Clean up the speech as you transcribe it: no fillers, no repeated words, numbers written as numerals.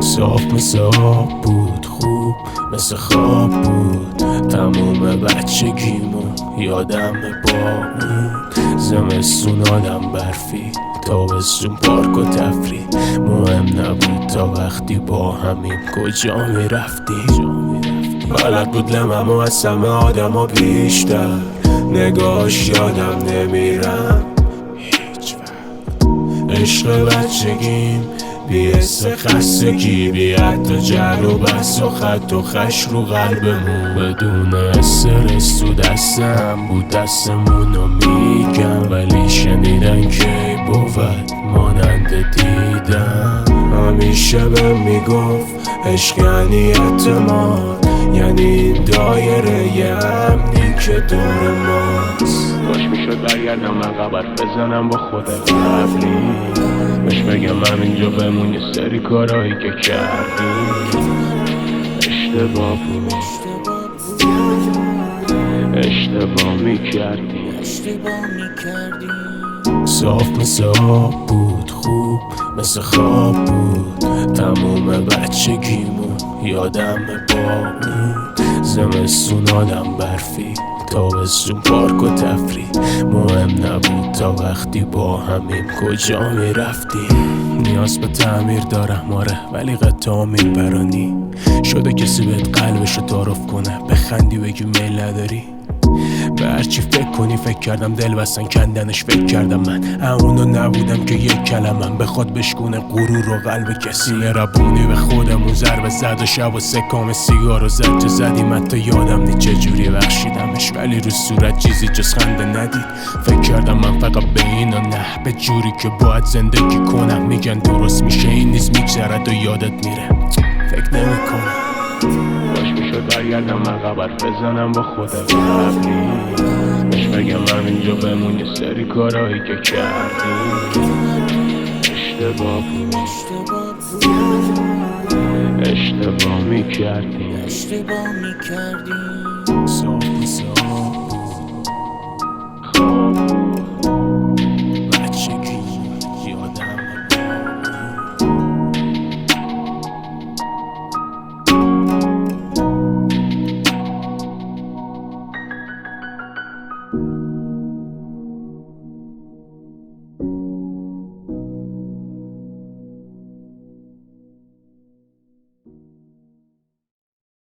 صاف مثل آب بود، خوب مثل خواب بود. تموم بچگیمو یادم بود. زمستون آدم برفی، تابستون پارک و تفریح. مهم نبود تا وقتی با همیم کجا میرفتی. بلد بود لممو از همه آدم ها بیشتر، نگاش یادم نمیرم هیچ وقت. عشق بچگیم بی حس خستگی، بی حتی جر و بحث و خط و خش رو قلبمون. بدون استرس تو دستم بود دستمونو میگم، ولی شنیدن که بود مانند دیدم. همیشه بهم میگفت عشق یعنی اعتماد، یعنی این دایره یه امنی که دور ماست. کاش میشد برگردم عقب بزنم با خود قبلی، بهش بگم همینجا بمون یه سری کارهایی که کردی اشتباه بود، اشتباه میکردی. صاف مثل آب بود، خوب مثل خواب بود. تموم بچگیمو یادم بود. زمستون آدم برفی، تابستون پارک و تفریح. مهم نبود تا وقتی با همیم کجا میرفتی. نیاز به تعمیر دارم آره، ولی قطعا میبرانی. شده کسی بهت قلبشو تعارف کنه، بخندی بگی میل نداری. به هرچی فکر کنی فکر کردم، دل بستن کندنش فکر کردم. من همونو نبودم که یک کلمم بخواد بشکونه غرور و قلب کسی. مهربونی به خودمون ضربه زد و شب و سکام سیگار و زد که زدیم. حتی یادم نی چجوری بخشیدمش، ولی رو صورت چیزی جز خنده ندید. فکر کردم من فقط به این و نه به جوری که باید زندگی کنم. میگن درست میشه این نیز میگذرد و یادت میره، فکر نمیکنم. باش میشد برگردم عقب بزنم با خود قبلی، بهش بگم همینجا بمون یه سری کارهایی که کردی اشتباه بود، اشتباه میکردی.